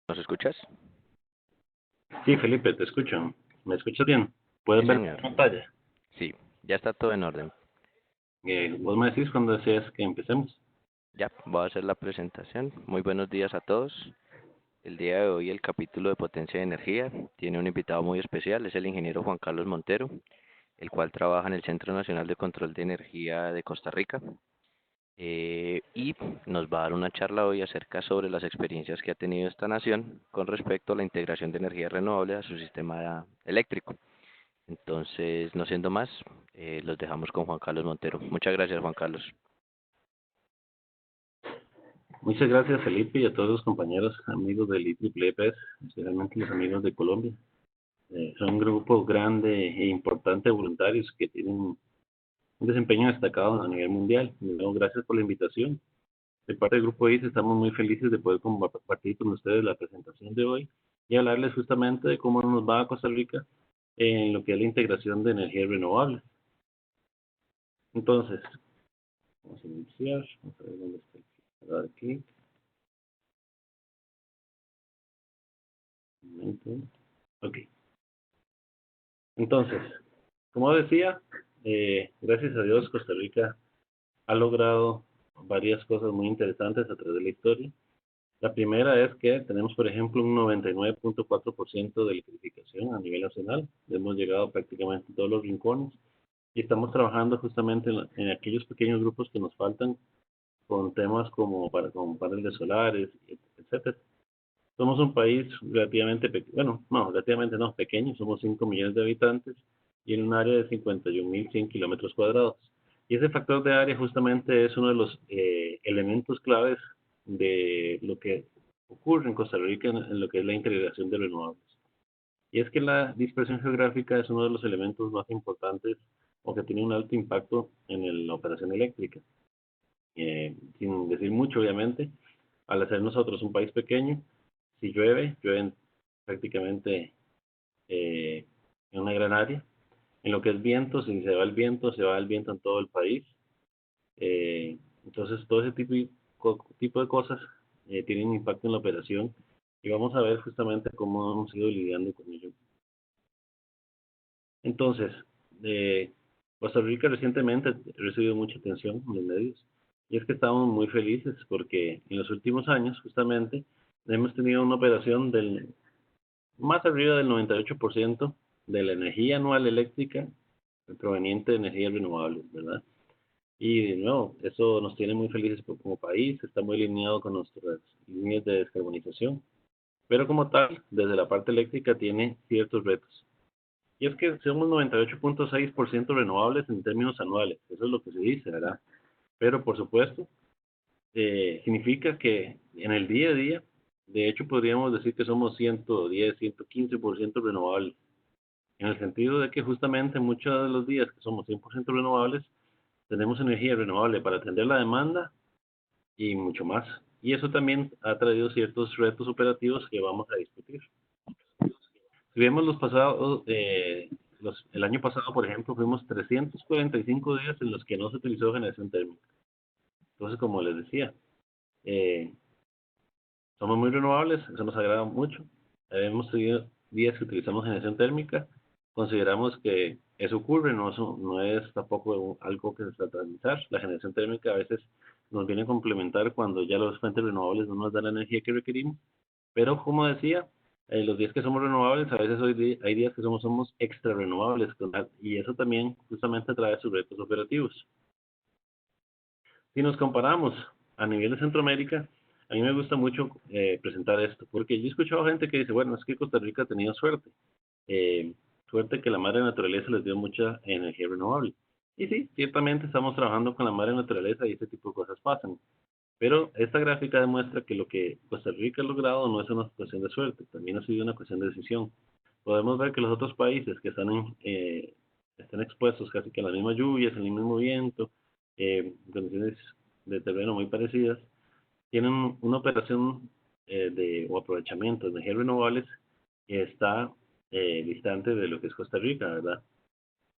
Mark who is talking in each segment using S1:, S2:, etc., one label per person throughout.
S1: ¿Nos escuchas?
S2: Sí, Felipe, te escucho. ¿Me escuchas bien?
S1: Sí,
S2: ¿Puedes ver
S1: señor.
S2: mi pantalla?
S1: Sí, ya está todo en orden.
S2: Vos me decís cuando deseas que empecemos.
S1: Ya, voy a hacer la presentación. Muy buenos días a todos. El día de hoy el capítulo de potencia de energía tiene un invitado muy especial, es el ingeniero Juan Carlos Montero, el cual trabaja en el Centro Nacional de Control de Energía de Costa Rica. Y nos va a dar una charla hoy acerca sobre las experiencias que ha tenido esta nación con respecto a la integración de energía renovable a su sistema eléctrico. Entonces, no siendo más, los dejamos con Juan Carlos Montero. Muchas gracias, Juan Carlos.
S2: Muchas gracias, Felipe, y a todos los compañeros, amigos del IEEE, especialmente los amigos de Colombia. Son un grupo grande e importante de voluntarios que tienen un desempeño destacado a nivel mundial. Y luego, gracias por la invitación. De parte del Grupo ICE estamos muy felices de poder compartir con ustedes la presentación de hoy y hablarles justamente de cómo nos va a Costa Rica en lo que es la integración de energías renovables. Entonces, vamos a iniciar. Vamos a ver dónde está el dar clic. Un momento. Ok. Entonces, como decía, gracias a Dios Costa Rica ha logrado varias cosas muy interesantes a través de la historia. La primera es que tenemos, por ejemplo, un 99.4% de electrificación a nivel nacional. Hemos llegado prácticamente a todos los rincones y estamos trabajando justamente en aquellos pequeños grupos que nos faltan con temas como paneles solares, etcétera. Somos un país relativamente pequeño, bueno, no, relativamente no, pequeño, somos 5 millones de habitantes y en un área de 51.100 kilómetros cuadrados. Y ese factor de área justamente es uno de los elementos claves de lo que ocurre en Costa Rica en lo que es la integración de renovables. Y es que la dispersión geográfica es uno de los elementos más importantes o que tiene un alto impacto en la operación eléctrica. Sin decir mucho, obviamente, al ser nosotros un país pequeño, si llueve, llueve prácticamente en una gran área. En lo que es viento, si se va el viento, se va el viento en todo el país. Entonces, todo ese tipo de cosas tienen impacto en la operación y vamos a ver justamente cómo hemos ido lidiando con ello. Entonces, Costa Rica recientemente ha recibido mucha atención en los medios y es que estamos muy felices porque en los últimos años justamente hemos tenido una operación del más arriba del 98% de la energía anual eléctrica proveniente de energías renovables, ¿verdad? Y de nuevo, eso nos tiene muy felices como país, está muy alineado con nuestras líneas de descarbonización, pero como tal, desde la parte eléctrica tiene ciertos retos. Y es que somos 98.6% renovables en términos anuales, eso es lo que se dice, ¿verdad? Pero por supuesto, significa que en el día a día, de hecho podríamos decir que somos 110, 115% renovables, en el sentido de que justamente muchos de los días que somos 100% renovables, tenemos energía renovable para atender la demanda y mucho más. Y eso también ha traído ciertos retos operativos que vamos a discutir. Si vemos los pasados, el año pasado, por ejemplo, fuimos 345 días en los que no se utilizó generación térmica. Entonces, como les decía, eh, somos muy renovables, eso nos agrada mucho. Hemos tenido días que utilizamos generación térmica, consideramos que eso ocurre, no es tampoco algo que se trata de satanizar. La generación térmica a veces nos viene a complementar cuando ya las fuentes renovables no nos dan la energía que requerimos. Pero como decía, los días que somos renovables, a veces hay días que somos extra renovables, y eso también justamente trae sus retos operativos. Si nos comparamos a nivel de Centroamérica, a mí me gusta mucho presentar esto, porque yo he escuchado gente que dice, bueno, es que Costa Rica ha tenido suerte, eh, suerte que la madre naturaleza les dio mucha energía renovable. Y sí, ciertamente estamos trabajando con la madre naturaleza y ese tipo de cosas pasan. Pero esta gráfica demuestra que lo que Costa Rica ha logrado no es una cuestión de suerte, también ha sido una cuestión de decisión. Podemos ver que los otros países que están expuestos casi que a las mismas lluvias, al mismo viento, condiciones de terreno muy parecidas, tienen una operación o aprovechamiento de energías renovables que está distante de lo que es Costa Rica, ¿verdad?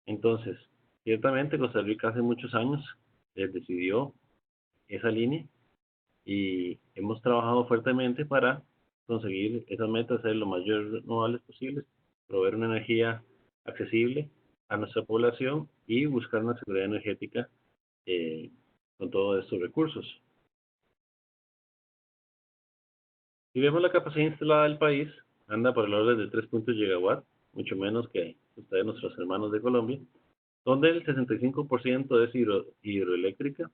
S2: Entonces, ciertamente Costa Rica hace muchos años decidió esa línea y hemos trabajado fuertemente para conseguir esas metas, ser lo mayor renovables posibles, proveer una energía accesible a nuestra población y buscar una seguridad energética eh, con todos estos recursos. Si vemos la capacidad instalada del país, anda por el orden de 3 gigawatts, mucho menos que ustedes, nuestros hermanos de Colombia, donde el 65% es hidroeléctrica,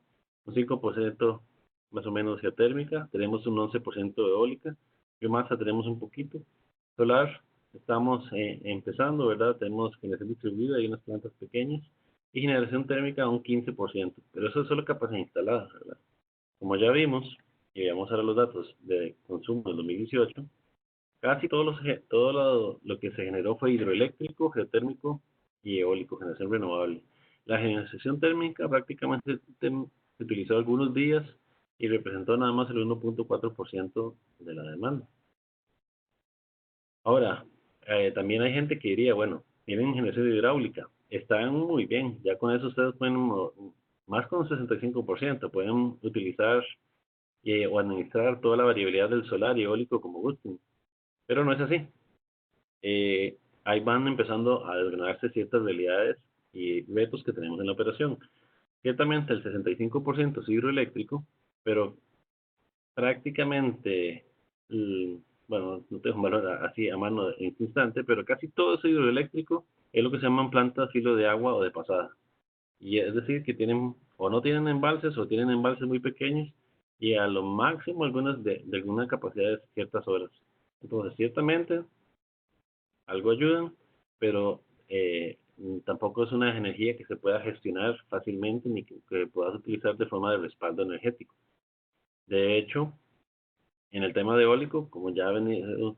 S2: un 5% más o menos geotérmica, tenemos un 11% eólica, biomasa tenemos un poquito, solar estamos empezando, ¿verdad? Tenemos generación distribuida y unas plantas pequeñas, y generación térmica un 15%, pero eso es solo capacidad instalada, ¿verdad? Como ya vimos, y veamos ahora los datos de consumo del 2018, casi todo lo que se generó fue hidroeléctrico, geotérmico y eólico, generación renovable. La generación térmica prácticamente se utilizó algunos días y representó nada más el 1.4% de la demanda. Ahora, también hay gente que diría, bueno, tienen generación hidráulica, están muy bien, ya con eso ustedes pueden, más con un 65%, pueden utilizar o administrar toda la variabilidad del solar y eólico como gusten. Pero no es así. Ahí van empezando a desgranarse ciertas realidades y retos que tenemos en la operación. Ciertamente el 65% es hidroeléctrico, pero prácticamente, bueno, no tengo un valor así a mano en este instante, pero casi todo es hidroeléctrico, es lo que se llaman plantas filo de agua o de pasada. Y es decir, que tienen o no tienen embalses o tienen embalses muy pequeños y a lo máximo algunas de alguna capacidad de ciertas horas. Entonces, ciertamente algo ayudan, pero tampoco es una energía que se pueda gestionar fácilmente ni que puedas utilizar de forma de respaldo energético. De hecho, en el tema de eólico, como ya he venido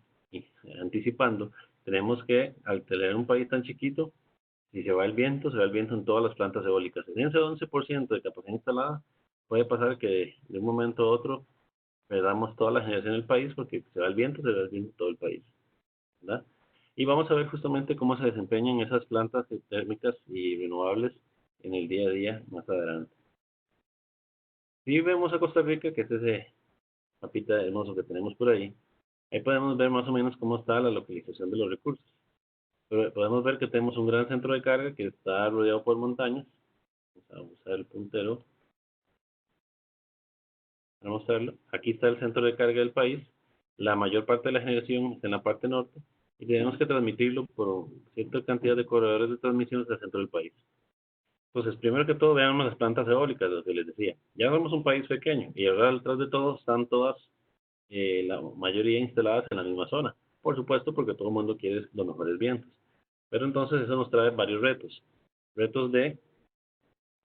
S2: anticipando, tenemos que, al tener un país tan chiquito, si se va el viento, se va el viento en todas las plantas eólicas. En ese 11% de capacidad instalada, puede pasar que de un momento a otro perdamos toda la generación del país porque se va el viento, se va el viento en todo el país, ¿verdad? Y vamos a ver justamente cómo se desempeñan esas plantas térmicas y renovables en el día a día más adelante. Si vemos a Costa Rica, que es ese mapita hermoso que tenemos por ahí, ahí podemos ver más o menos cómo está la localización de los recursos. Pero podemos ver que tenemos un gran centro de carga que está rodeado por montañas. Vamos a usar el puntero para mostrarlo. Aquí está el centro de carga del país. La mayor parte de la generación está en la parte norte y tenemos que transmitirlo por cierta cantidad de corredores de transmisión hacia el centro del país. Entonces, primero que todo, veamos las plantas eólicas, lo que les decía. Ya somos un país pequeño y ahora detrás de todo están todas, la mayoría instaladas en la misma zona. Por supuesto, porque todo el mundo quiere los mejores vientos. Pero entonces eso nos trae varios retos. Retos de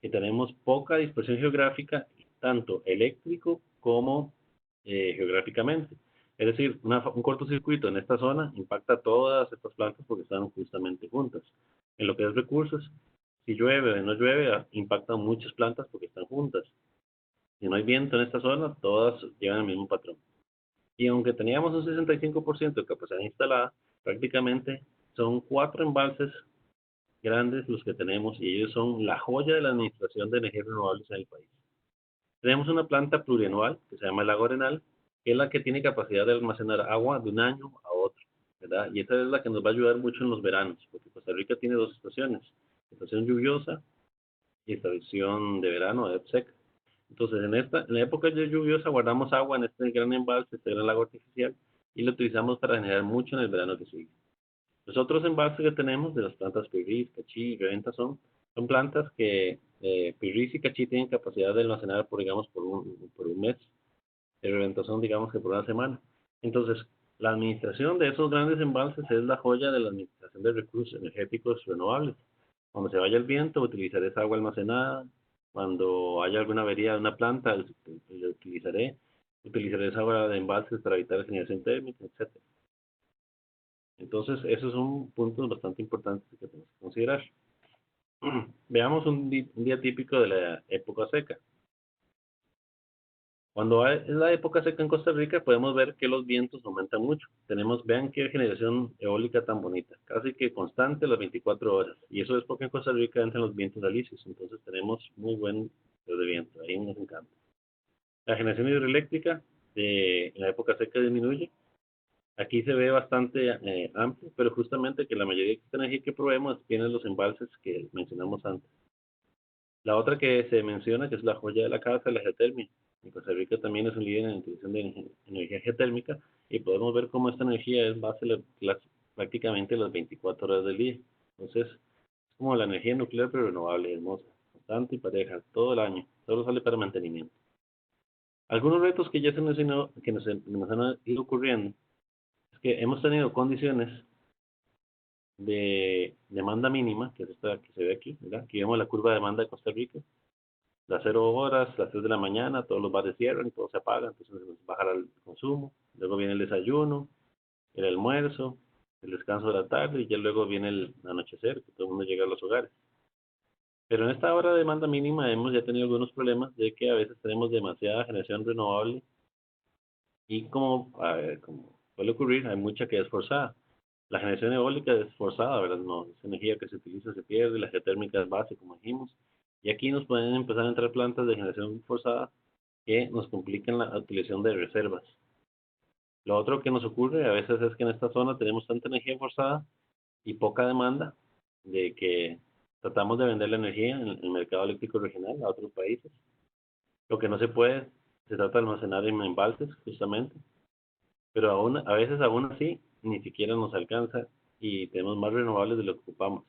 S2: que tenemos poca dispersión geográfica, tanto eléctrico como geográficamente. Es decir, un cortocircuito en esta zona impacta a todas estas plantas porque están justamente juntas. En lo que es recursos, si llueve o no llueve, impactan muchas plantas porque están juntas. Si no hay viento en esta zona, todas llevan el mismo patrón. Y aunque teníamos un 65% de capacidad instalada, prácticamente son 4 embalses grandes los que tenemos y ellos son la joya de la administración de energías renovables en el país. Tenemos una planta plurianual que se llama el Lago Arenal, que es la que tiene capacidad de almacenar agua de un año a otro, ¿verdad? Y esa es la que nos va a ayudar mucho en los veranos, porque Costa Rica tiene dos estaciones, estación lluviosa y estación de verano, seca. Entonces, en la época de lluviosa guardamos agua en este gran embalse, este gran lago artificial, y lo utilizamos para generar mucho en el verano que sigue. Los otros envases que tenemos de las plantas Pirris, Cachí y Reventa son plantas que Pirris y Cachí tienen capacidad de almacenar por, digamos, por un mes. El Reventazón, digamos que por una semana. Entonces, la administración de esos grandes embalses es la joya de la administración de recursos energéticos renovables. Cuando se vaya el viento, utilizaré esa agua almacenada. Cuando haya alguna avería de una planta, la utilizaré esa agua de embalses para evitar la generación térmica, etcétera. Entonces, esos son puntos bastante importantes que tenemos que considerar. Veamos un día típico de la época seca. Cuando es la época seca en Costa Rica, podemos ver que los vientos aumentan mucho. Vean qué generación eólica tan bonita, casi que constante las 24 horas. Y eso es porque en Costa Rica entran los vientos alisios, entonces tenemos muy buen de viento, ahí nos encanta. La generación hidroeléctrica en la época seca disminuye, Aquí se ve bastante amplio, pero justamente que la mayoría de esta energía que proveemos viene de los embalses que mencionamos antes. La otra que se menciona, que es la joya de la casa, es la geotermia. En Costa Rica también es un líder en la utilización de energía geotérmica y podemos ver cómo esta energía es base prácticamente las 24 horas del día. Entonces, es como la energía nuclear pero renovable, hermosa, constante y pareja, todo el año, solo sale para mantenimiento. Algunos retos que ya se mencionó, que nos han ido ocurriendo, es que hemos tenido condiciones de demanda mínima, que es esta que se ve aquí, ¿verdad? Aquí vemos la curva de demanda de Costa Rica, las 0 horas, las 3 de la mañana, todos los bares cierran, todo se apaga, entonces baja el consumo, luego viene el desayuno, el almuerzo, el descanso de la tarde y ya luego viene el anochecer, que todo el mundo llega a los hogares. Pero en esta hora de demanda mínima hemos ya tenido algunos problemas de que a veces tenemos demasiada generación renovable y como suele ocurrir, hay mucha que es forzada. La generación eólica es forzada, ¿verdad? No, esa energía que se utiliza se pierde, la geotérmica es base, como dijimos. Y aquí nos pueden empezar a entrar plantas de generación forzada que nos complican la utilización de reservas. Lo otro que nos ocurre a veces es que en esta zona tenemos tanta energía forzada y poca demanda de que tratamos de vender la energía en el mercado eléctrico regional a otros países. Lo que no se puede, se trata de almacenar en embalses, justamente, pero a veces aún así ni siquiera nos alcanza y tenemos más renovables de lo que ocupamos.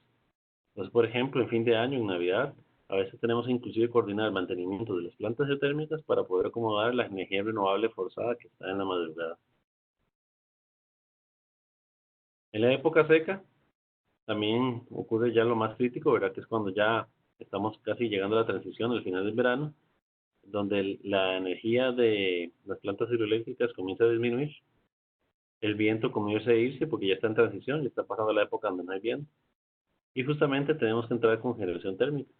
S2: Entonces, por ejemplo, en fin de año, en Navidad, a veces tenemos inclusive coordinar el mantenimiento de las plantas geotérmicas para poder acomodar la energía renovable forzada que está en la madrugada. En la época seca también ocurre ya lo más crítico, ¿verdad? Que es cuando ya estamos casi llegando a la transición, al final del verano, donde la energía de las plantas hidroeléctricas comienza a disminuir. El viento comienza a irse porque ya está en transición, ya está pasando la época donde no hay viento. Y justamente tenemos que entrar con generación térmica.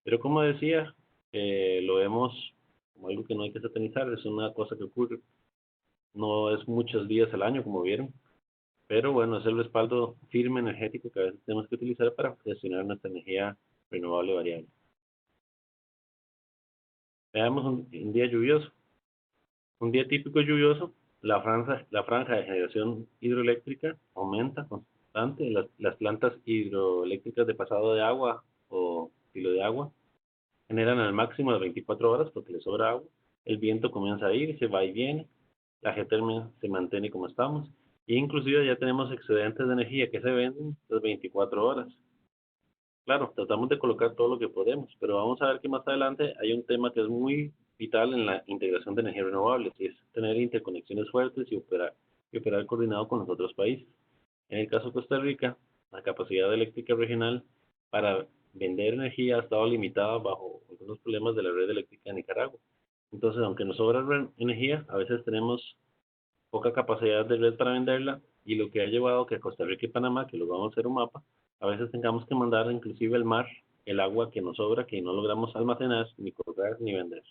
S2: Pero como decía, lo vemos como algo que no hay que satanizar, es una cosa que ocurre. No es muchos días al año, como vieron, pero bueno, es el respaldo firme energético que a veces tenemos que utilizar para gestionar nuestra energía renovable variable. Veamos un día lluvioso. Un día típico lluvioso, la franja de generación hidroeléctrica aumenta constante. Las plantas hidroeléctricas de pasado de agua o filo de agua generan al máximo de 24 horas porque les sobra agua. El viento comienza a ir, se va y viene. La geotermia se mantiene como estamos. E inclusive ya tenemos excedentes de energía que se venden las 24 horas. Claro, tratamos de colocar todo lo que podemos, pero vamos a ver que más adelante hay un tema que es muy vital en la integración de energías renovables, y es tener interconexiones fuertes y operar coordinado con los otros países. En el caso de Costa Rica, la capacidad eléctrica regional para vender energía ha estado limitada bajo algunos problemas de la red eléctrica de Nicaragua. Entonces, aunque nos sobra energía, a veces tenemos poca capacidad de red para venderla y lo que ha llevado que Costa Rica y Panamá, que lo vamos a hacer un mapa, a veces tengamos que mandar inclusive al mar el agua que nos sobra, que no logramos almacenar, ni colgar, ni vender.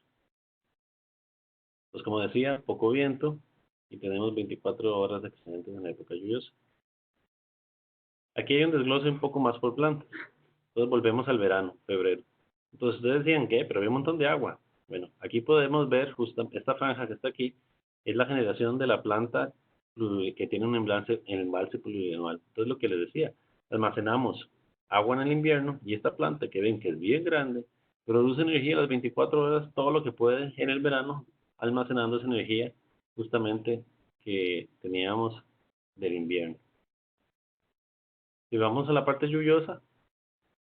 S2: Pues como decía, poco viento y tenemos 24 horas de excedentes en la época lluviosa. Aquí hay un desglose un poco más por plantas. Entonces volvemos al verano, febrero. Entonces ustedes decían que, pero había un montón de agua. Bueno, aquí podemos ver justo esta franja que está aquí, es la generación de la planta que tiene un embalse plurianual. Entonces lo que les decía, almacenamos agua en el invierno y esta planta que ven que es bien grande, produce energía a las 24 horas, todo lo que puede en el verano, almacenando esa energía justamente que teníamos del invierno. Si vamos a la parte lluviosa,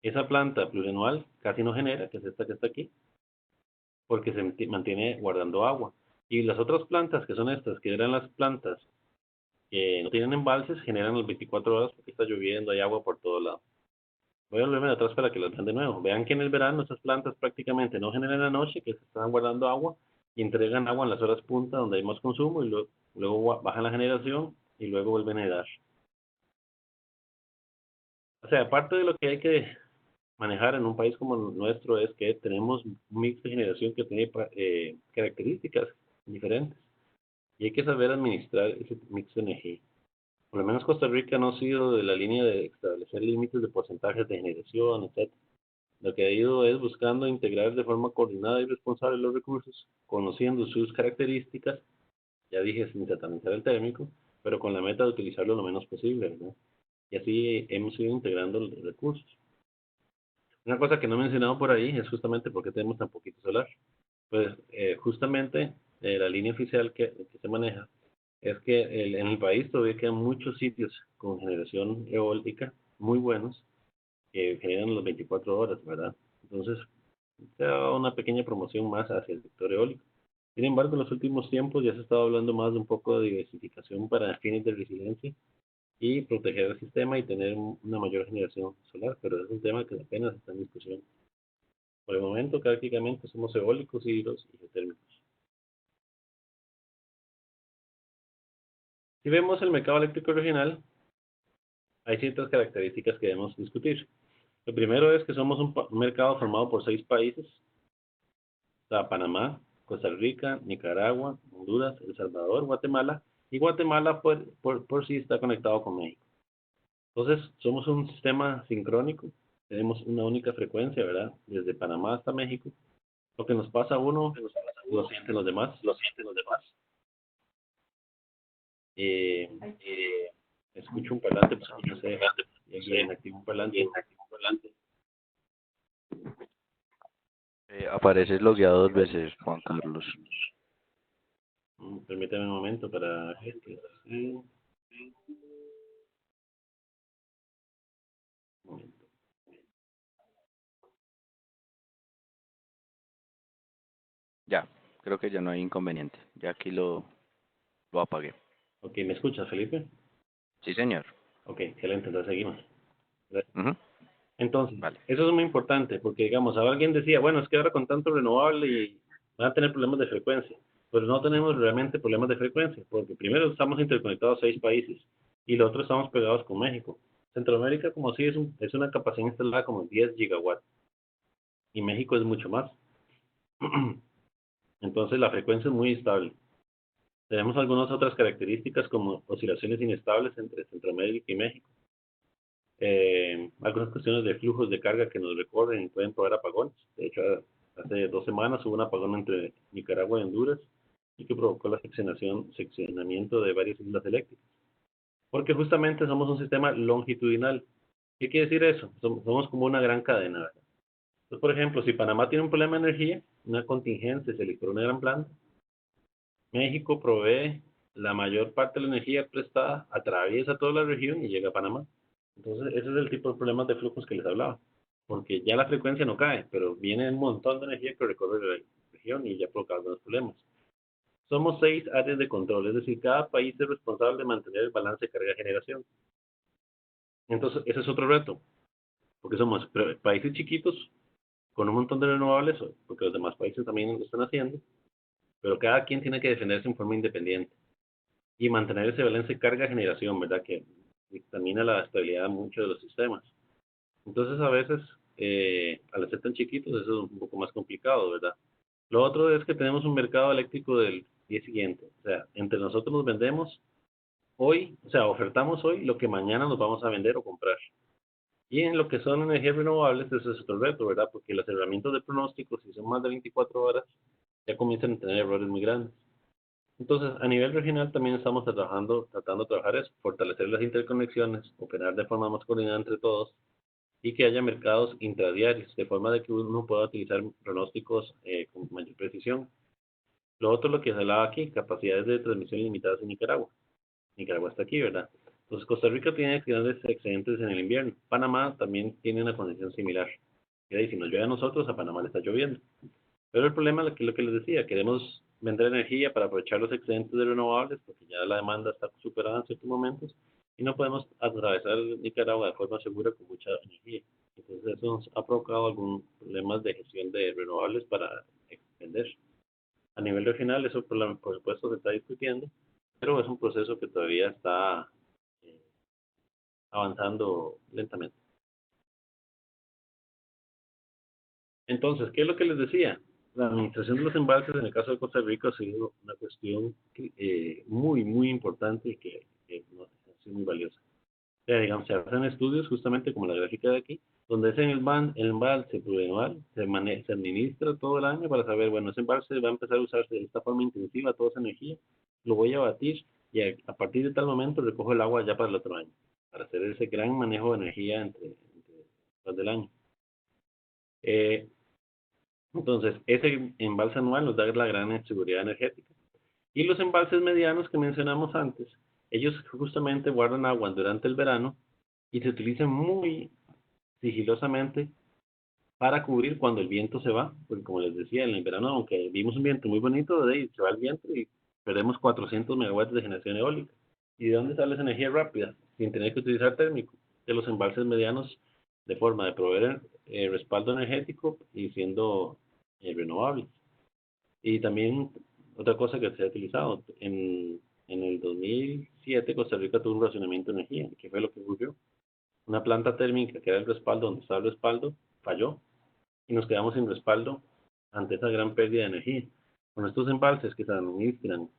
S2: esa planta plurianual casi no genera, que es esta que está aquí, porque se mantiene guardando agua. Y las otras plantas, que son estas, que eran las plantas que no tienen embalses, generan las 24 horas porque está lloviendo, hay agua por todo lado. Voy a volverme de atrás para que lo vean de nuevo. Vean que en el verano esas plantas prácticamente no generan en la noche, que se están guardando agua y entregan agua en las horas punta donde hay más consumo y luego bajan la generación y luego vuelven a dar. O sea, aparte de lo que hay que manejar en un país como nuestro es que tenemos un mix de generación que tiene características diferentes y hay que saber administrar ese mix de energía. Por lo menos Costa Rica no ha sido de la línea de establecer límites de porcentajes de generación, etc. Lo que ha ido es buscando integrar de forma coordinada y responsable los recursos, conociendo sus características, ya dije sin satanizar el térmico, pero con la meta de utilizarlo lo menos posible, ¿verdad? Y así hemos ido integrando los recursos. Una cosa que no he mencionado por ahí es justamente por qué tenemos tan poquito solar. Pues justamente la línea oficial que se maneja es que en el país todavía quedan muchos sitios con generación eólica muy buenos que generan las 24 horas, ¿verdad? Entonces, se ha dado una pequeña promoción más hacia el sector eólico. Sin embargo, en los últimos tiempos ya se estaba hablando más de un poco de diversificación para fines de resiliencia y proteger el sistema y tener una mayor generación solar, pero es un tema que apenas está en discusión. Por el momento, prácticamente somos eólicos, hidros y geotérmicos. Si vemos el mercado eléctrico regional, hay ciertas características que debemos discutir. Lo primero es que somos un mercado formado por 6 países: está Panamá, Costa Rica, Nicaragua, Honduras, El Salvador, Guatemala, y Guatemala por sí está conectado con México. Entonces, somos un sistema sincrónico, tenemos una única frecuencia, ¿verdad? Desde Panamá hasta México. Lo que nos pasa a uno, lo sienten los demás. Eh, escucho un parlante, pues no sé, y activo un parlante.
S1: Apareces logueado 2 veces, Juan Carlos.
S2: Permítame un momento para un momento.
S1: Ya, creo que ya no hay inconveniente. Ya aquí lo apagué.
S2: Ok, ¿me escuchas, Felipe?
S1: Sí, señor.
S2: Ok, excelente, entonces seguimos.
S1: Ujú.
S2: Entonces,
S1: Vale.
S2: eso es muy importante, porque digamos, ahora alguien decía, bueno, es que ahora con tanto renovable y van a tener problemas de frecuencia. Pero no tenemos realmente problemas de frecuencia, porque primero estamos interconectados a 6 países y lo otro estamos pegados con México. Centroamérica, como sí, es una capacidad instalada como 10 gigawatts y México es mucho más. Entonces, la frecuencia es muy estable. Tenemos algunas otras características como oscilaciones inestables entre Centroamérica y México. Algunas cuestiones de flujos de carga que nos recorren pueden provocar apagones. De hecho, hace 2 semanas hubo un apagón entre Nicaragua y Honduras y que provocó la seccionamiento de varias islas eléctricas. Porque justamente somos un sistema longitudinal. ¿Qué quiere decir eso? Somos como una gran cadena, ¿verdad? Entonces, por ejemplo, si Panamá tiene un problema de energía, una contingencia, se le por una gran planta, México provee la mayor parte de la energía prestada, atraviesa toda la región y llega a Panamá. Entonces, ese es el tipo de problemas de flujos que les hablaba. Porque ya la frecuencia no cae, pero viene un montón de energía que recorre la región y ya provoca algunos problemas. Somos 6 áreas de control, es decir, cada país es responsable de mantener el balance de carga-generación. Entonces, ese es otro reto, porque somos países chiquitos con un montón de renovables, porque los demás países también lo están haciendo, pero cada quien tiene que defenderse en forma independiente y mantener ese balance carga-generación, ¿verdad? Que dictamina la estabilidad de muchos de los sistemas. Entonces, a veces, al ser tan chiquitos, eso es un poco más complicado, ¿verdad? Lo otro es que tenemos un mercado eléctrico del día siguiente. O sea, entre nosotros nos vendemos hoy, o sea, ofertamos hoy lo que mañana nos vamos a vender o comprar. Y en lo que son energías renovables, eso es otro reto, ¿verdad? Porque las herramientas de pronóstico, si son más de 24 horas, ya comienzan a tener errores muy grandes. Entonces, a nivel regional también estamos tratando de trabajar eso, fortalecer las interconexiones, operar de forma más coordinada entre todos y que haya mercados intradiarios, de forma de que uno pueda utilizar pronósticos con mayor precisión. Lo otro, lo que se hablaba aquí, capacidades de transmisión limitadas en Nicaragua. Nicaragua está aquí, ¿verdad? Entonces, Costa Rica tiene grandes excedentes en el invierno. Panamá también tiene una condición similar. Y ahí, si nos llueve a nosotros, a Panamá le está lloviendo. Pero el problema es lo que les decía, queremos vender energía para aprovechar los excedentes de renovables, porque ya la demanda está superada en ciertos momentos, y no podemos atravesar Nicaragua de forma segura con mucha energía. Entonces eso nos ha provocado algunos problemas de gestión de renovables para vender. A nivel regional eso por supuesto se está discutiendo, pero es un proceso que todavía está eh, avanzando lentamente. Entonces, ¿qué es lo que les decía? La administración de los embalses en el caso de Costa Rica ha sido una cuestión muy, muy importante y que ha sido muy valiosa. O sea, digamos, se hacen estudios justamente como la gráfica de aquí, donde es en el embalse plurianual, se administra todo el año para saber, bueno, ese embalse va a empezar a usarse de esta forma intensiva, toda esa energía, lo voy a batir y a partir de tal momento recojo el agua ya para el otro año, para hacer ese gran manejo de energía entre los del año. Entonces, ese embalse anual nos da la gran seguridad energética. Y los embalses medianos que mencionamos antes, ellos justamente guardan agua durante el verano y se utilizan muy sigilosamente para cubrir cuando el viento se va, porque como les decía, en el verano, aunque vimos un viento muy bonito, de ahí se va el viento y perdemos 400 megawatts de generación eólica. ¿Y de dónde sale esa energía rápida? Sin tener que utilizar térmico, de los embalses medianos, de forma de proveer respaldo energético y siendo renovables. Y también otra cosa que se ha utilizado, en el 2007 Costa Rica tuvo un racionamiento de energía. ¿Qué fue lo que ocurrió? Una planta térmica que era el respaldo, donde estaba el respaldo, falló y nos quedamos sin respaldo ante esa gran pérdida de energía. Con estos embalses que se administran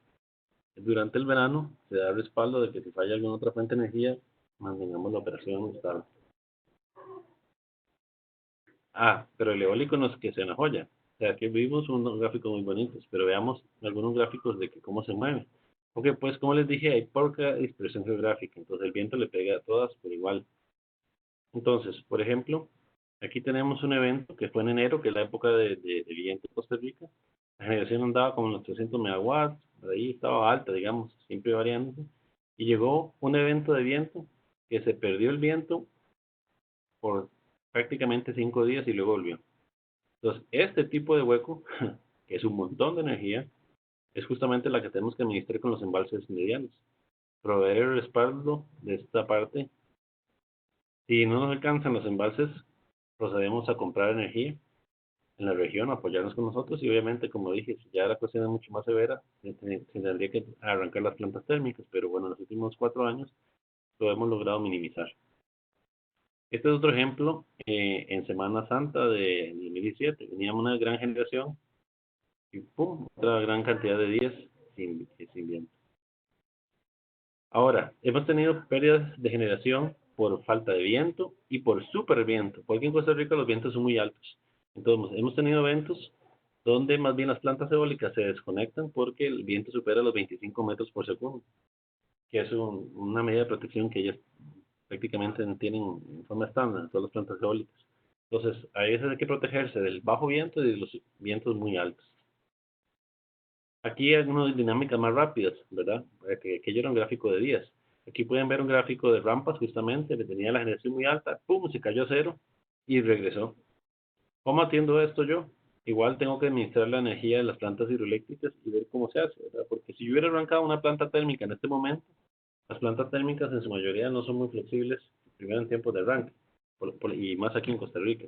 S2: durante el verano, se da respaldo de que si falla alguna otra fuente de energía, mantengamos la operación estable. Ah, pero el eólico no es que sea una joya. O sea, aquí vimos unos gráficos muy bonitos, pero veamos algunos gráficos de que cómo se mueve. Ok, pues como les dije, hay poca dispersión geográfica, entonces el viento le pega a todas por igual. Entonces, por ejemplo, aquí tenemos un evento que fue en enero, que es la época de viento en Costa Rica. La generación andaba como en los 300 megawatts, por ahí estaba alta, digamos, siempre variándose. Y llegó un evento de viento que se perdió el viento por prácticamente 5 días y luego volvió. Entonces, este tipo de hueco, que es un montón de energía, es justamente la que tenemos que administrar con los embalses medianos. Proveer el respaldo de esta parte. Si no nos alcanzan los embalses, procedemos a comprar energía en la región, apoyarnos con nosotros y obviamente, como dije, si ya la cuestión es mucho más severa, se tendría que arrancar las plantas térmicas, pero bueno, en los últimos 4 años lo hemos logrado minimizar. Este es otro ejemplo, en Semana Santa de 2017, teníamos una gran generación y ¡pum!, otra gran cantidad de días sin viento. Ahora, hemos tenido pérdidas de generación por falta de viento y por superviento, porque en Costa Rica los vientos son muy altos. Entonces, hemos tenido eventos donde más bien las plantas eólicas se desconectan porque el viento supera los 25 metros por segundo, que es una medida de protección que ellas prácticamente tienen en forma estándar en todas las plantas eólicas. Entonces, a veces hay que protegerse del bajo viento y de los vientos muy altos. Aquí hay algunas dinámicas más rápidas, ¿verdad? Que yo era un gráfico de días. Aquí pueden ver un gráfico de rampas, justamente, que tenía la generación muy alta, ¡pum!, se cayó a cero y regresó. ¿Cómo atiendo esto yo? Igual tengo que administrar la energía de las plantas hidroeléctricas y ver cómo se hace, ¿verdad? Porque si yo hubiera arrancado una planta térmica en este momento, las plantas térmicas en su mayoría no son muy flexibles, primero en tiempos de arranque, y más aquí en Costa Rica.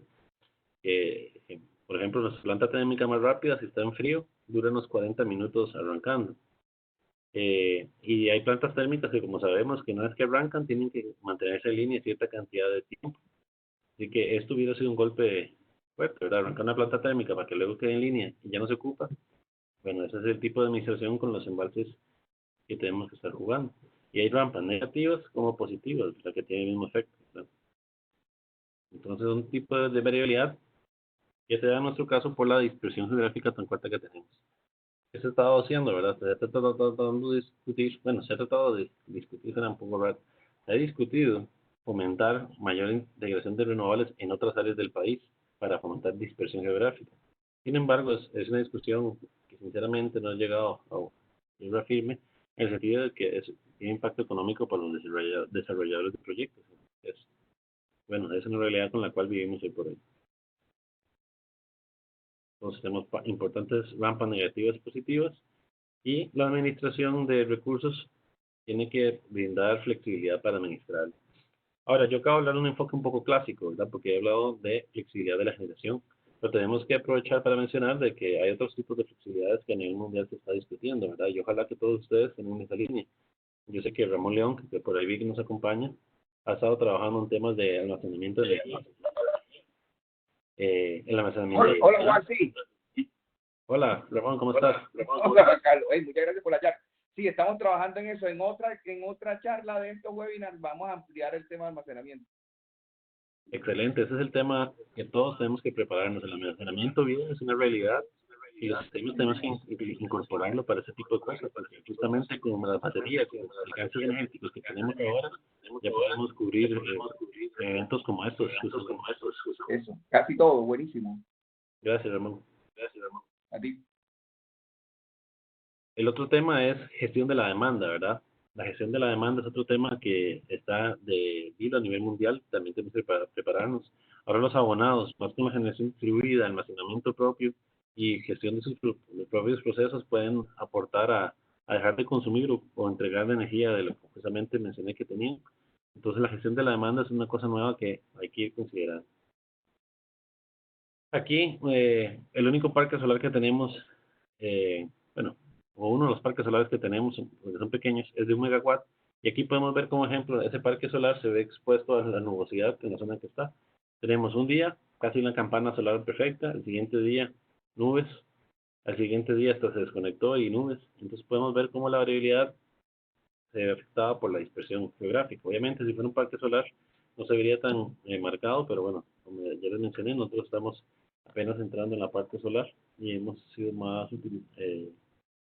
S2: Por ejemplo, nuestra planta térmica más rápida, si está en frío, dura unos 40 minutos arrancando. Y hay plantas térmicas que, como sabemos, que una vez que arrancan, tienen que mantenerse en línea cierta cantidad de tiempo. Así que esto hubiera sido un golpe fuerte, ¿verdad? Arrancar una planta térmica para que luego quede en línea y ya no se ocupa. Bueno, ese es el tipo de administración con los embalses que tenemos que estar jugando. Y hay rampas negativas como positivas, ¿verdad?, que tienen el mismo efecto, ¿verdad? Entonces, un tipo de variabilidad que se da en nuestro caso por la dispersión geográfica tan corta que tenemos. ¿Qué se ha estado haciendo, verdad? Se ha tratado de discutir, bueno, se ha tratado de discutir, será un poco raro, se ha discutido fomentar mayor integración de renovables en otras áreas del país para fomentar dispersión geográfica. Sin embargo, es una discusión que sinceramente no ha llegado a tierra firme, en el sentido de que tiene impacto económico para los desarrolladores de proyectos. Es, bueno, es una realidad con la cual vivimos hoy por hoy. Entonces tenemos importantes rampas negativas y positivas, y la administración de recursos tiene que brindar flexibilidad para administrar. Ahora, yo acabo de hablar de un enfoque un poco clásico, ¿verdad? Porque he hablado de flexibilidad de la generación, pero tenemos que aprovechar para mencionar de que hay otros tipos de flexibilidades que a nivel mundial se está discutiendo, ¿verdad? Y ojalá que todos ustedes tengan esa línea. Yo sé que Ramón León, que por ahí vi que nos acompaña, ha estado trabajando en temas de almacenamiento de energía. El almacenamiento de
S3: Hola, Juan, sí.
S2: Hola, Ramón, ¿cómo estás?
S3: Hola, Carlos. Muchas gracias por la charla. Sí, estamos trabajando en eso. En otra charla de estos webinars vamos a ampliar el tema de almacenamiento.
S2: Excelente, ese es el tema que todos tenemos que prepararnos. El almacenamiento bien es una realidad y los sistemas tenemos que incorporarlo para ese tipo de cosas, porque justamente con las baterías, con los alcances energéticos que tenemos ahora, ya podemos cubrir eventos como estos.
S3: Eso, casi todo, buenísimo.
S2: Gracias, Ramón.
S3: A ti.
S2: El otro tema es gestión de la demanda, ¿verdad? La gestión de la demanda es otro tema que está de hilo a nivel mundial, también tenemos que prepararnos. Ahora los abonados, más que una generación distribuida, almacenamiento propio y gestión de sus propios procesos pueden aportar a dejar de consumir o entregar la energía de lo que precisamente mencioné que tenían. Entonces la gestión de la demanda es una cosa nueva que hay que ir considerando. Aquí, el único parque solar que tenemos, bueno, o uno de los parques solares que tenemos, porque son pequeños, es de 1 megawatt. Y aquí podemos ver como ejemplo, ese parque solar se ve expuesto a la nubosidad en la zona en que está. Tenemos un día, casi una campana solar perfecta, el siguiente día, nubes, al siguiente día hasta se desconectó y nubes. Entonces podemos ver cómo la variabilidad se ve afectada por la dispersión geográfica. Obviamente, si fuera un parque solar, no se vería tan marcado, pero bueno, como ya les mencioné, nosotros estamos apenas entrando en la parte solar y hemos sido más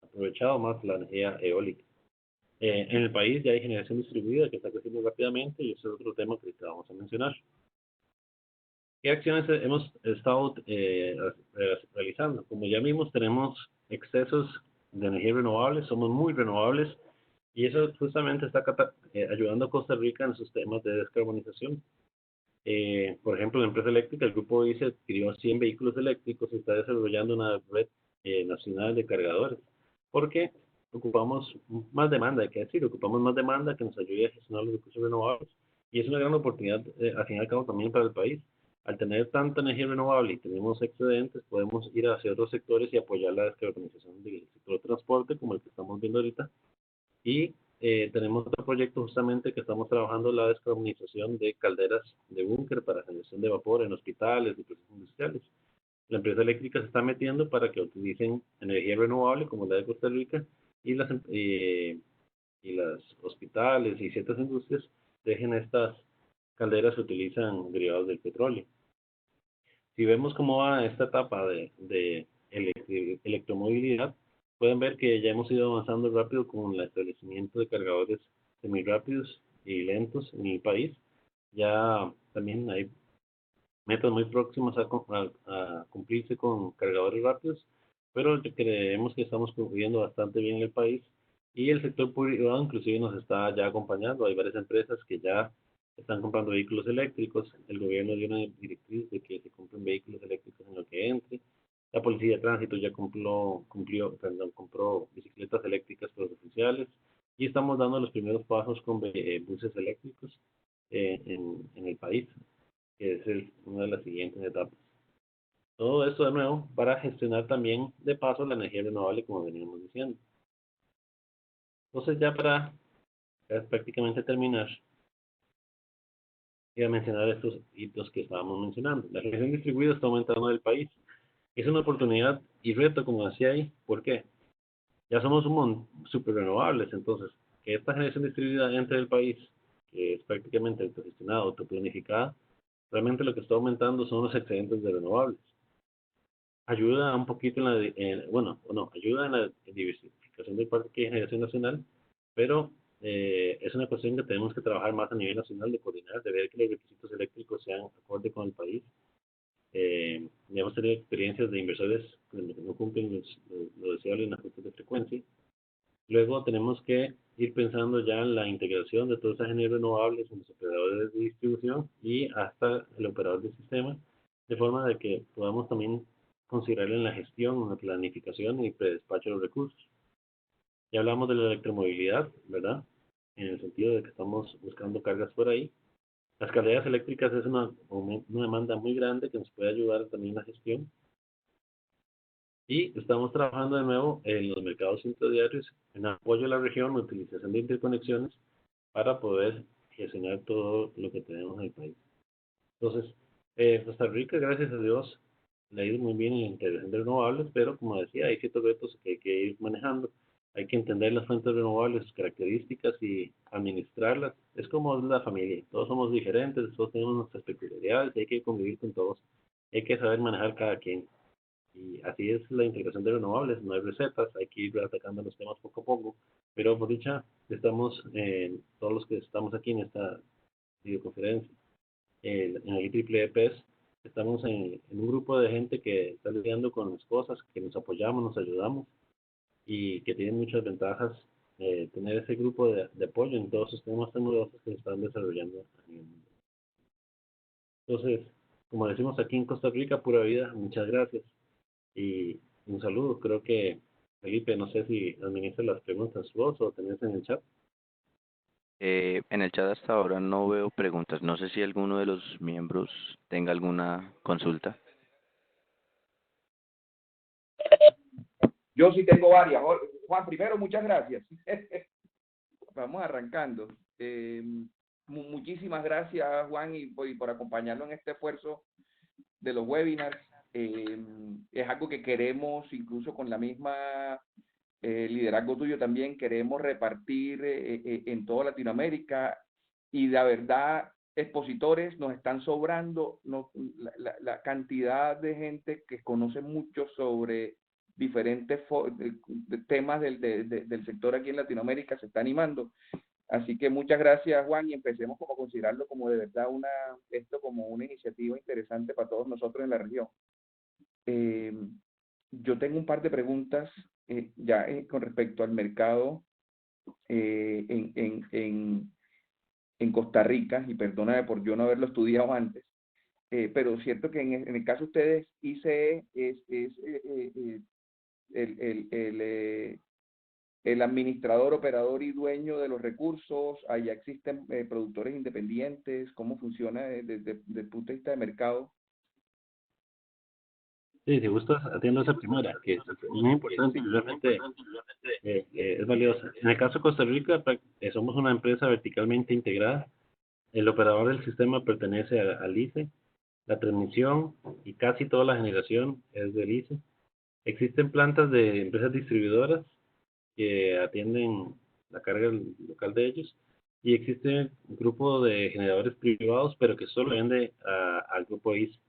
S2: aprovechado más la energía eólica. En el país ya hay generación distribuida que está creciendo rápidamente y ese es otro tema que vamos a mencionar. ¿Qué acciones hemos estado realizando? Como ya vimos, tenemos excesos de energía renovables, somos muy renovables y eso justamente está ayudando a Costa Rica en sus temas de descarbonización. Por ejemplo, la empresa eléctrica, el grupo ICE adquirió 100 vehículos eléctricos y está desarrollando una red nacional de cargadores. Porque ocupamos más demanda, hay que decir, ocupamos más demanda que nos ayude a gestionar los recursos renovables. Y es una gran oportunidad, al fin y al cabo, también para el país. Al tener tanta energía renovable y tenemos excedentes, podemos ir hacia otros sectores y apoyar la descarbonización del sector de transporte, como el que estamos viendo ahorita. Y tenemos otro proyecto justamente que estamos trabajando la descarbonización de calderas de búnker para generación de vapor en hospitales y procesos industriales. La empresa eléctrica se está metiendo para que utilicen energía renovable como la de Costa Rica y las hospitales y ciertas industrias dejen estas calderas que utilizan derivados del petróleo. Si vemos cómo va esta etapa de electromovilidad, pueden ver que ya hemos ido avanzando rápido con el establecimiento de cargadores semirápidos y lentos en el país. Ya también hay metas muy próximas a cumplirse con cargadores rápidos, pero creemos que estamos cumpliendo bastante bien en el país y el sector privado inclusive nos está ya acompañando. Hay varias empresas que ya están comprando vehículos eléctricos, el gobierno dio una directriz de que se compren vehículos eléctricos en lo que entre. La Policía de Tránsito ya compró bicicletas eléctricas para los oficiales y estamos dando los primeros pasos con buses eléctricos en el país, que es una de las siguientes etapas. Todo esto de nuevo para gestionar también de paso la energía renovable como veníamos diciendo. Entonces ya para prácticamente terminar, voy a mencionar estos hitos que estábamos mencionando. La generación distribuida está aumentando en el país. Es una oportunidad y reto, como decía ahí. ¿Por qué? Ya somos super renovables, entonces que esta generación distribuida entre el país, que es prácticamente autogestionada, autoplanificada, realmente lo que está aumentando son los excedentes de renovables. Ayuda un poquito en ayuda en la diversificación del parque de generación nacional, pero es una cuestión que tenemos que trabajar más a nivel nacional, de coordinar, de ver que los requisitos eléctricos sean acorde con el país. Ya hemos tenido experiencias de inversores que no cumplen lo deseable en las ajustes de frecuencia. Luego tenemos que ir pensando ya en la integración de todas esas energías renovables en los operadores de distribución y hasta el operador del sistema, de forma de que podamos también considerar en la gestión, en la planificación y predespacho de los recursos. Ya hablamos de la electromovilidad, ¿verdad? En el sentido de que estamos buscando cargas por ahí. Las calderas eléctricas es una demanda muy grande que nos puede ayudar también en la gestión. Y estamos trabajando de nuevo en los mercados interdiarios, en apoyo a la región, utilización de interconexiones para poder gestionar todo lo que tenemos en el país. Entonces, Costa Rica, gracias a Dios, le ha ido muy bien en la integración de renovables, pero como decía, hay ciertos retos que hay que ir manejando. Hay que entender las fuentes renovables, sus características y administrarlas. Es como la familia, todos somos diferentes, todos tenemos nuestras peculiaridades y hay que convivir con todos. Hay que saber manejar cada quien. Y y así es la integración de renovables, no hay recetas, hay que ir atacando los temas poco a poco, pero por dicha estamos, todos los que estamos aquí en esta videoconferencia, en el IEEE, estamos en un grupo de gente que está lidiando con las cosas, que nos apoyamos, nos ayudamos y que tiene muchas ventajas tener ese grupo de apoyo en todos los temas tecnológicos que se están desarrollando a nivel mundial. Entonces, como decimos aquí en Costa Rica, pura vida, muchas gracias y un saludo. Creo que Felipe, no sé si administra las preguntas vos o tenés en el chat.
S1: En el chat hasta ahora no veo preguntas. No sé si alguno de los miembros tenga alguna consulta.
S3: Yo sí tengo varias. Juan, primero, muchas gracias. Vamos arrancando. Muchísimas gracias, Juan, y por acompañarnos en este esfuerzo de los webinars. Es algo que queremos, incluso con la misma liderazgo tuyo también, queremos repartir en toda Latinoamérica, y la verdad, expositores nos están sobrando. La cantidad de gente que conoce mucho sobre diferentes temas del sector aquí en Latinoamérica se está animando. Así que muchas gracias, Juan, y empecemos como a considerarlo como de verdad esto como una iniciativa interesante para todos nosotros en la región. Yo tengo un par de preguntas ya con respecto al mercado en Costa Rica, y perdóname por yo no haberlo estudiado antes, pero cierto que en el caso de ustedes, ICE es el administrador, operador y dueño de los recursos. Allá existen productores independientes. ¿Cómo funciona desde el punto de vista de mercado?
S2: Sí, si gustas, atiendo esa primera, que es muy importante y realmente es valiosa. En el caso de Costa Rica, somos una empresa verticalmente integrada. El operador del sistema pertenece al ICE, la transmisión y casi toda la generación es del ICE. Existen plantas de empresas distribuidoras que atienden la carga local de ellos, y existe un grupo de generadores privados, pero que solo vende al grupo ICE.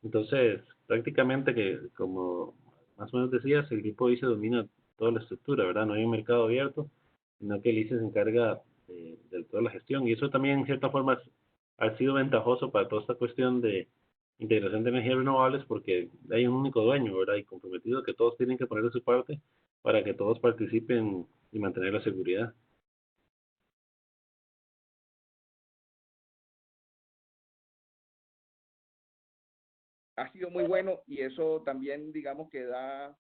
S2: Entonces, prácticamente que, como más o menos decías, el grupo ICE domina toda la estructura, ¿verdad? No hay un mercado abierto, sino que el ICE se encarga de toda la gestión. Y eso también, en cierta forma, ha sido ventajoso para toda esta cuestión de integración de energías renovables, porque hay un único dueño, ¿verdad? Y comprometido, que todos tienen que poner de su parte para que todos participen y mantener la seguridad.
S3: Ha sido muy bueno, y eso también, digamos que da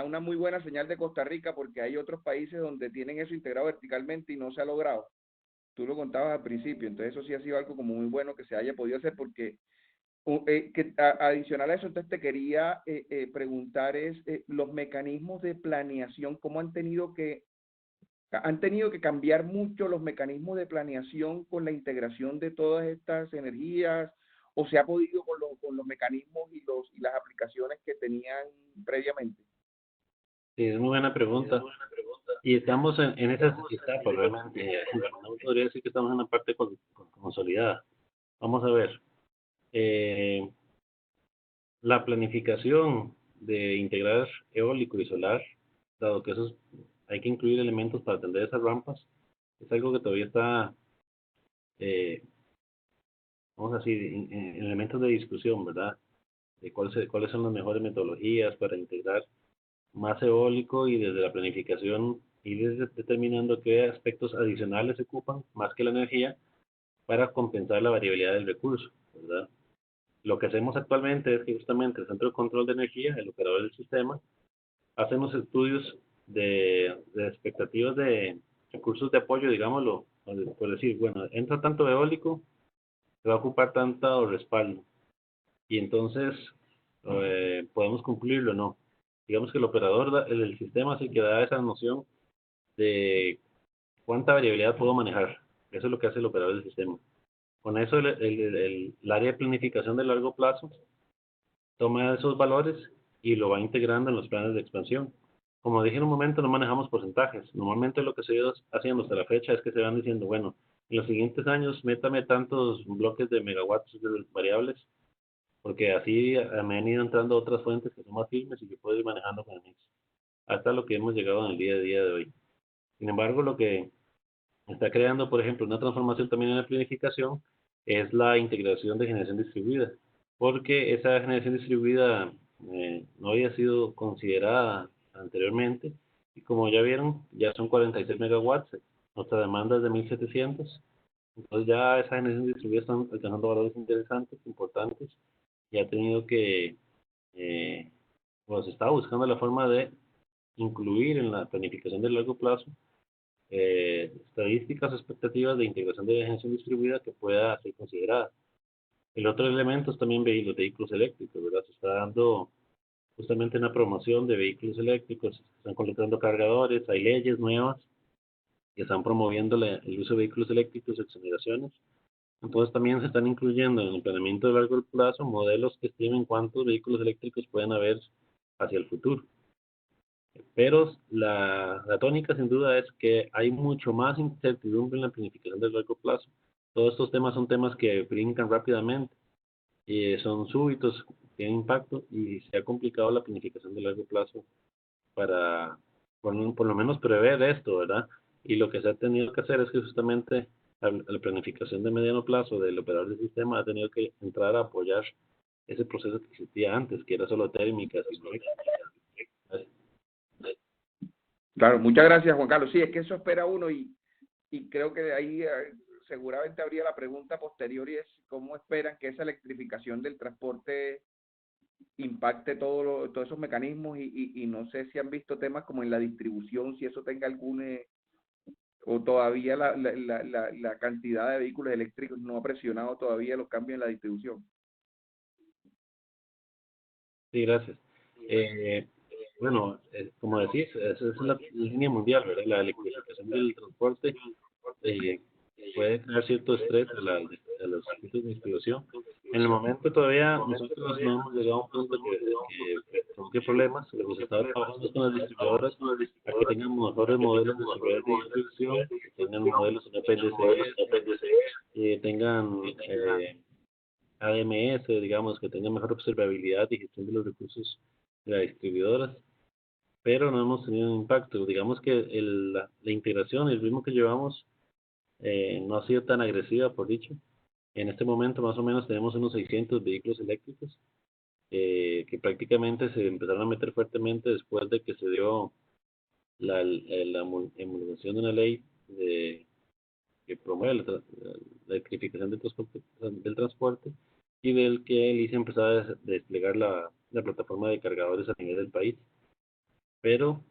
S3: una muy buena señal de Costa Rica, porque hay otros países donde tienen eso integrado verticalmente y no se ha logrado. Tú lo contabas al principio, entonces eso sí ha sido algo como muy bueno que se haya podido hacer, porque adicional a eso, entonces te quería preguntar los mecanismos de planeación. ¿Cómo han tenido que cambiar mucho los mecanismos de planeación con la integración de todas estas energías, o se ha podido con los mecanismos y las aplicaciones que tenían previamente?
S2: Sí, es muy buena pregunta. Y estamos en esa etapa realmente. No podría decir que estamos en una parte consolidada. Vamos a ver. La planificación de integrar eólico y solar, dado que hay que incluir elementos para atender esas rampas, es algo que todavía está, eh, vamos a decir, en elementos de discusión, ¿verdad? De cuáles son las mejores metodologías para integrar más eólico, y desde la planificación ir determinando qué aspectos adicionales se ocupan, más que la energía, para compensar la variabilidad del recurso, ¿verdad? Lo que hacemos actualmente es que justamente el Centro de Control de Energía, el operador del sistema, hacemos estudios de expectativas de recursos de apoyo, digámoslo, por decir, bueno, entra tanto eólico, se va a ocupar tanto respaldo, y entonces podemos cumplirlo o no. Digamos que el operador del sistema es el que da esa noción de cuánta variabilidad puedo manejar. Eso es lo que hace el operador del sistema. Con eso el área de planificación de largo plazo toma esos valores y lo va integrando en los planes de expansión. Como dije en un momento, no manejamos porcentajes. Normalmente lo que se ha ido haciendo hasta la fecha es que se van diciendo, bueno, en los siguientes años métame tantos bloques de megawatts variables porque así me han ido entrando otras fuentes que son más firmes y que puedo ir manejando con el mix, hasta lo que hemos llegado en el día a día de hoy. Sin embargo, lo que está creando, por ejemplo, una transformación también en la planificación es la integración de generación distribuida, porque esa generación distribuida no había sido considerada anteriormente y como ya vieron, ya son 46 megawatts, nuestra demanda es de 1700, entonces ya esa generación distribuida están alcanzando valores interesantes, importantes, y ha tenido que, pues está buscando la forma de incluir en la planificación de largo plazo estadísticas o expectativas de integración de generación distribuida que pueda ser considerada. El otro elemento es también los vehículos eléctricos, ¿verdad? Se está dando justamente una promoción de vehículos eléctricos, se están colocando cargadores, hay leyes nuevas que están promoviendo el uso de vehículos eléctricos, exoneraciones. Entonces también se están incluyendo en el planeamiento de largo plazo modelos que estimen cuántos vehículos eléctricos pueden haber hacia el futuro. Pero la tónica sin duda es que hay mucho más incertidumbre en la planificación de largo plazo. Todos estos temas son temas que brincan rápidamente y son súbitos, tienen impacto y se ha complicado la planificación de largo plazo para por lo menos prever esto, ¿verdad? Y lo que se ha tenido que hacer es que justamente la planificación de mediano plazo del operador del sistema ha tenido que entrar a apoyar ese proceso que existía antes, que era solo térmica,
S3: Claro, muchas gracias, Juan Carlos. Sí, es que eso espera uno y creo que de ahí seguramente habría la pregunta posterior y es cómo esperan que esa electrificación del transporte impacte todos esos mecanismos y no sé si han visto temas como en la distribución, si eso tenga algún, o todavía la cantidad de vehículos eléctricos no ha presionado todavía los cambios en la distribución.
S2: Sí, gracias. Bueno, como decís, esa es la línea mundial, ¿verdad? La electrificación del transporte eh, puede crear cierto estrés a los circuitos de distribución. En el momento todavía nosotros no hemos llegado a un punto que provoque problemas. Lo que se está trabajando con las distribuidoras a que tengan mejores modelos de seguridad de distribución, que tengan modelos en PLC, que tengan AMS, digamos, que tengan mejor observabilidad y gestión de los recursos de las distribuidoras, pero no hemos tenido un impacto. Digamos que la integración, el ritmo que llevamos, no ha sido tan agresiva, por dicho. En este momento más o menos tenemos unos 600 vehículos eléctricos que prácticamente se empezaron a meter fuertemente después de que se dio la emulación de una ley que promueve la electrificación del transporte y del que el ICE empezó a desplegar la plataforma de cargadores a nivel del país. Pero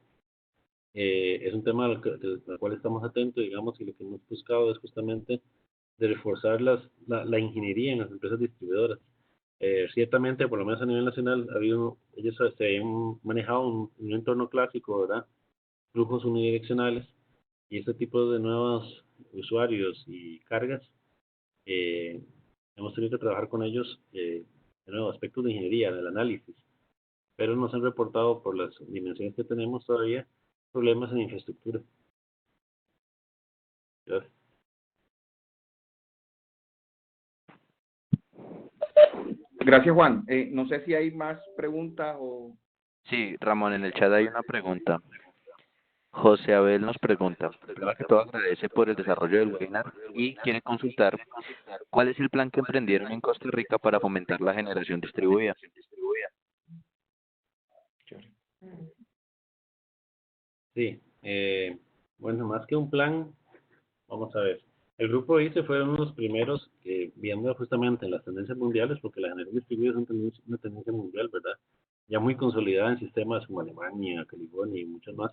S2: es un tema al cual estamos atentos, digamos, y lo que hemos buscado es justamente de reforzar la ingeniería en las empresas distribuidoras. Ciertamente, por lo menos a nivel nacional, ellos se han manejado un entorno clásico, ¿verdad? Flujos unidireccionales, y este tipo de nuevos usuarios y cargas, eh, hemos tenido que trabajar con ellos, de nuevo, aspectos de ingeniería, del análisis, pero nos han reportado por las dimensiones que tenemos todavía problemas en infraestructura. Gracias.
S3: Gracias, Juan. No sé si hay más preguntas o...
S1: Sí, Ramón, en el chat hay una pregunta. José Abel nos pregunta, primero que todo agradece por el desarrollo del webinar y quiere consultar cuál es el plan que emprendieron en Costa Rica para fomentar la generación distribuida.
S2: Sí, bueno, más que un plan, vamos a ver. El grupo ICE fueron los primeros que, viendo justamente las tendencias mundiales, porque la generación distribuida es una tendencia mundial, ¿verdad? Ya muy consolidada en sistemas como Alemania, California y muchos más.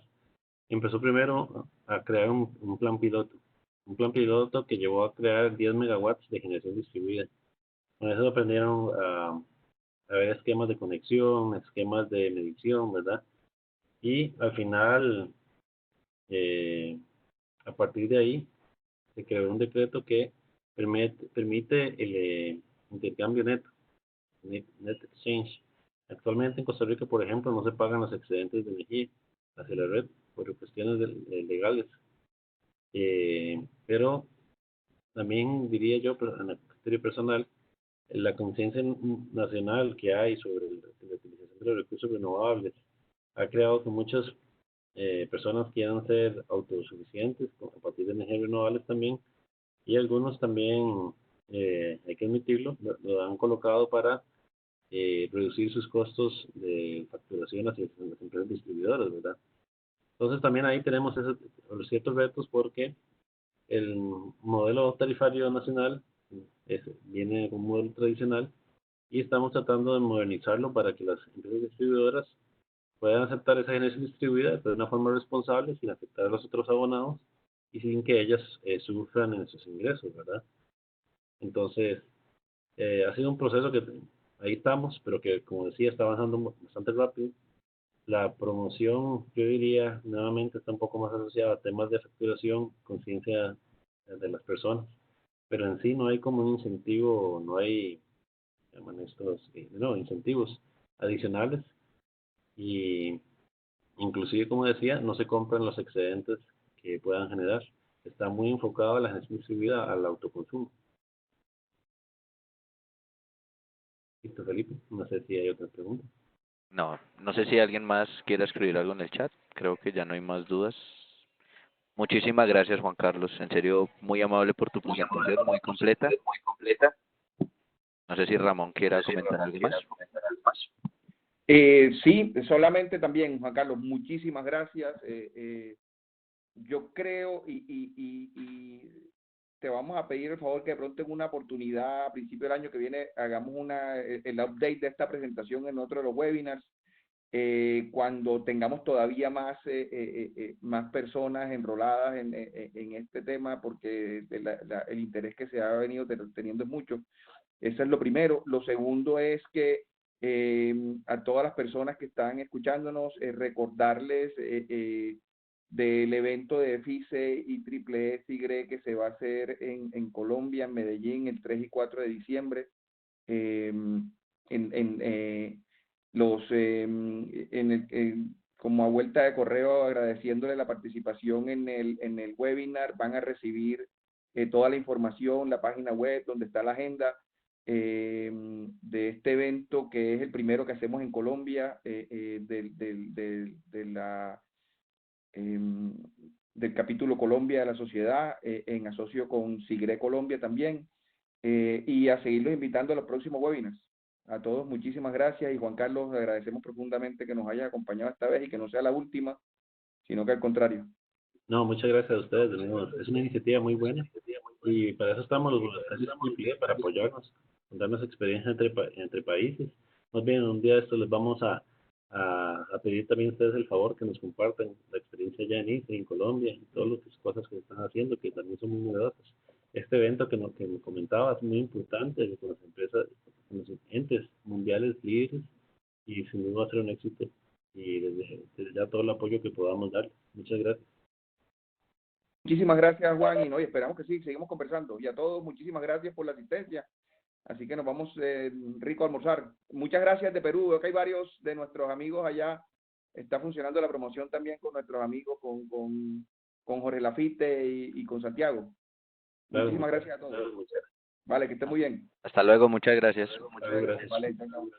S2: Empezó primero a crear un plan piloto. Un plan piloto que llevó a crear 10 megawatts de generación distribuida. Con eso aprendieron a ver esquemas de conexión, esquemas de medición, ¿verdad? Y al final, eh, a partir de ahí, se creó un decreto que permite el intercambio neto, net exchange. Actualmente en Costa Rica, por ejemplo, no se pagan los excedentes de energía hacia la red por cuestiones legales. Pero también diría yo, a criterio personal, la conciencia nacional que hay sobre la utilización de los recursos renovables ha creado que muchas personas quieran ser autosuficientes a partir de energías renovables también, y algunos también, hay que admitirlo, lo han colocado para reducir sus costos de facturación hacia las empresas distribuidoras, ¿verdad? Entonces también ahí tenemos ciertos retos porque el modelo tarifario nacional viene con un modelo tradicional y estamos tratando de modernizarlo para que las empresas distribuidoras puedan aceptar esa generación distribuida de una forma responsable sin afectar a los otros abonados y sin que ellas sufran en sus ingresos, ¿verdad? Entonces, ha sido un proceso que ahí estamos, pero que, como decía, está avanzando bastante rápido. La promoción, yo diría, nuevamente está un poco más asociada a temas de facturación, conciencia de las personas, pero en sí no hay como un incentivo, no hay, llaman estos, no, incentivos adicionales y inclusive, como decía, no se compran los excedentes que puedan generar. Está muy enfocado a la gestión distribuida al autoconsumo. Listo, Felipe. No sé si hay otra pregunta.
S1: No, no sé si alguien más quiere escribir algo en el chat. Creo que ya no hay más dudas. Muchísimas gracias, Juan Carlos. En serio, muy amable por tu presentación, muy completa. No sé si Ramón quiera comentar algo más.
S3: Sí, solamente también, Juan Carlos, muchísimas gracias. Yo creo y te vamos a pedir el favor que de pronto en una oportunidad a principio del año que viene hagamos el update de esta presentación en otro de los webinars, cuando tengamos todavía más personas enroladas en este tema, porque el interés que se ha venido teniendo es mucho. Eso es lo primero. Lo segundo es que a todas las personas que están escuchándonos, recordarles del evento de FICE y Triple SY que se va a hacer en Colombia, en Medellín, el 3 y 4 de diciembre. Eh, en los como a vuelta de correo, agradeciéndole la participación en el webinar, van a recibir toda la información, la página web donde está la agenda de este evento, que es el primero que hacemos en Colombia, del capítulo Colombia de la sociedad, en asocio con Sigre Colombia también, y a seguirlos invitando a los próximos webinars. A todos, muchísimas gracias, y Juan Carlos, agradecemos profundamente que nos haya acompañado esta vez y que no sea la última, sino que al contrario.
S2: No, muchas gracias a ustedes de nuevo. Es una iniciativa muy buena y para eso estamos los voluntarios Triple E, para apoyarnos, darnos experiencia entre países. Más bien, un día de esto les vamos a pedir también a ustedes el favor que nos compartan la experiencia allá en ICE, en Colombia, y todas las cosas que están haciendo, que también son muy novedosas. Este evento que me comentaba es muy importante con las empresas, con los entes mundiales líderes, y sin duda va a ser un éxito. Y desde ya todo el apoyo que podamos dar. Muchas gracias.
S3: Muchísimas gracias, Juan, y no, y esperamos que sí, seguimos conversando. Y a todos, muchísimas gracias por la asistencia. Así que nos vamos rico a almorzar. Muchas gracias de Perú. Veo que hay varios de nuestros amigos allá. Está funcionando la promoción también con nuestros amigos, con Jorge Lafite y con Santiago.
S2: Claro,
S3: Muchísimas gracias a todos. Vale, que estén muy bien.
S1: Hasta luego, muchas gracias.
S2: Gracias.
S3: Vale, chao.